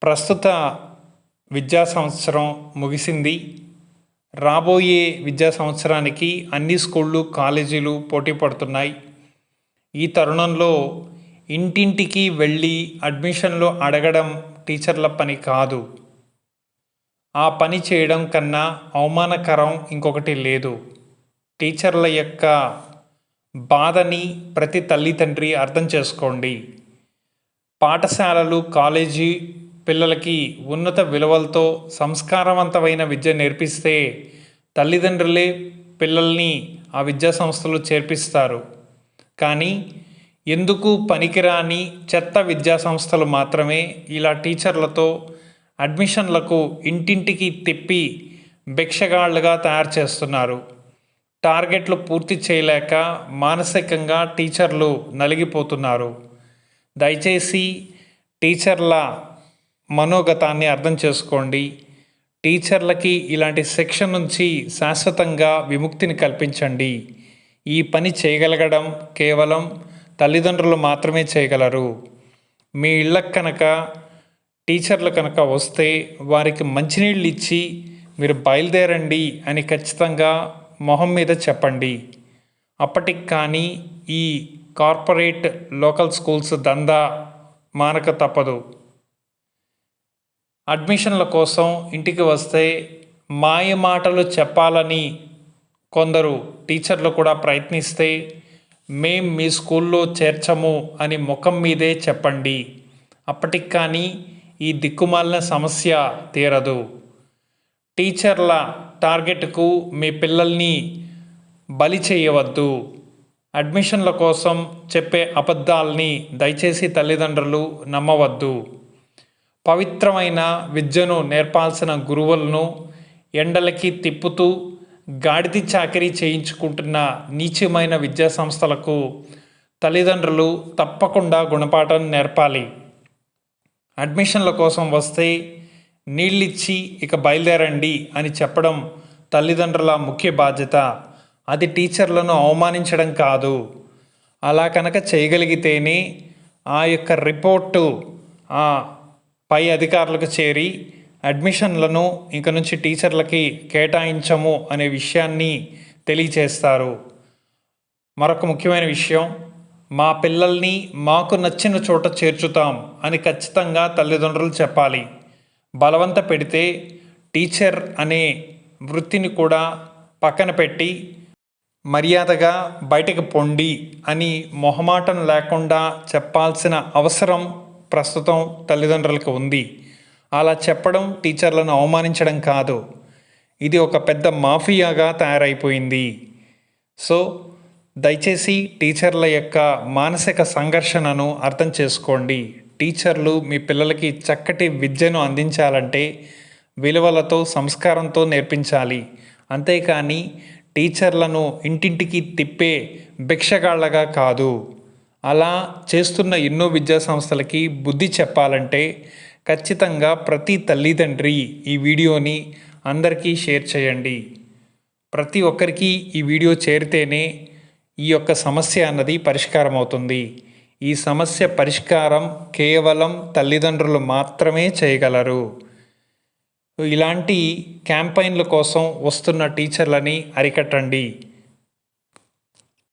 ప్రస్తుత విద్యా సంవత్సరం ముగిసింది. రాబోయే విద్యా సంవత్సరానికి అన్ని స్కూళ్ళు, కాలేజీలు పోటీ పడుతున్నాయి. ఈ తరుణంలో ఇంటింటికి వెళ్ళి అడ్మిషన్లు అడగడం టీచర్ల పని కాదు. ఆ పని చేయడం కన్నా అవమానకరం ఇంకొకటి లేదు. టీచర్ల యొక్క బాధని ప్రతి తల్లిదండ్రి అర్థం చేసుకోండి. పాఠశాలలు, కాలేజీ పిల్లలకి ఉన్నత విలువలతో సంస్కారవంతమైన విద్య నేర్పిస్తే తల్లిదండ్రులే పిల్లల్ని ఆ విద్యా సంస్థలు చేర్పిస్తారు. కానీ ఎందుకు పనికిరాని చెత్త విద్యా సంస్థలు మాత్రమే ఇలా టీచర్లతో అడ్మిషన్లకు ఇంటింటికి తిప్పి భిక్షగాళ్ళుగా తయారు చేస్తున్నారు. టార్గెట్లు పూర్తి చేయలేక మానసికంగా టీచర్లు నలిగిపోతున్నారు. దయచేసి టీచర్ల మనోగతాన్ని అర్థం చేసుకోండి. టీచర్లకి ఇలాంటి శిక్ష నుంచి శాశ్వతంగా విముక్తిని కల్పించండి. ఈ పని చేయగలగడం కేవలం తల్లిదండ్రులు మాత్రమే చేయగలరు. మీ ఇళ్ళకు కనుక టీచర్లు కనుక వస్తే వారికి మంచినీళ్ళు ఇచ్చి మీరు బయలుదేరండి అని ఖచ్చితంగా మొహం మీద చెప్పండి. అప్పటికి కానీ ఈ కార్పొరేట్ లోకల్ స్కూల్స్ దందా మానక తప్పదు. అడ్మిషన్ల కోసం ఇంటికి వస్తే మాయ మాటలు చెప్పాలని కొందరు టీచర్లు కూడా ప్రయత్నిస్తే మేం మీ స్కూల్లో చేర్చము అని ముఖం మీదే చెప్పండి. అప్పటికి కానీ ఈ దిక్కుమాలిన సమస్య తీరదు. టీచర్ల టార్గెట్కు మీ పిల్లల్ని బలి చేయవద్దు. అడ్మిషన్ల కోసం చెప్పే అబద్ధాలని దయచేసి తల్లిదండ్రులు నమ్మవద్దు. పవిత్రమైన విద్యను నేర్పాల్సిన గురువులను ఎండలకి తిప్పుతూ గాడిద చాకరీ చేయించుకుంటున్న నీచమైన విద్యా సంస్థలకు తల్లిదండ్రులు తప్పకుండా గుణపాఠం నేర్పాలి. అడ్మిషన్ల కోసం వస్తే నీళ్ళిచ్చి ఇక బయలుదేరండి అని చెప్పడం తల్లిదండ్రుల ముఖ్య బాధ్యత. అది టీచర్లను అవమానించడం కాదు. అలా కనుక చేయగలిగితేనే ఆ యొక్క రిపోర్టు పై అధికారులకు చేరి అడ్మిషన్లను ఇంక నుంచి టీచర్లకి కేటాయించము అనే విషయాన్ని తెలియచేస్తారు. మరొక ముఖ్యమైన విషయం, మా పిల్లల్ని మాకు నచ్చిన చోట చేర్చుతాం అని ఖచ్చితంగా తల్లిదండ్రులు చెప్పాలి. బలవంత పెడితే టీచర్ అనే వృత్తిని కూడా పక్కన పెట్టి మర్యాదగా బయటకు పొండి అని మొహమాటం లేకుండా చెప్పాల్సిన అవసరం ప్రస్తుతం తల్లిదండ్రులకు ఉంది. అలా చెప్పడం టీచర్లను అవమానించడం కాదు. ఇది ఒక పెద్ద మాఫియాగా తయారైపోయింది. సో దయచేసి టీచర్ల యొక్క మానసిక సంఘర్షణను అర్థం చేసుకోండి. టీచర్లు మీ పిల్లలకి చక్కటి విద్యను అందించాలంటే విలువలతో, సంస్కారంతో నేర్పించాలి. అంతేకాని టీచర్లను ఇంటింటికి తిప్పే భిక్షగాళ్ళగా కాదు. అలా చేస్తున్న ఎన్నో విద్యా సంస్థలకి బుద్ధి చెప్పాలంటే ఖచ్చితంగా ప్రతి తల్లిదండ్రి ఈ వీడియోని అందరికీ షేర్ చేయండి. ప్రతి ఒక్కరికి ఈ వీడియో చేరితేనే ఈ యొక్క సమస్య అన్నది పరిష్కారం అవుతుంది. ఈ సమస్య పరిష్కారం కేవలం తల్లిదండ్రులు మాత్రమే చేయగలరు. ఇలాంటి క్యాంపెయిన్ల కోసం వస్తున్న టీచర్లని అరికట్టండి.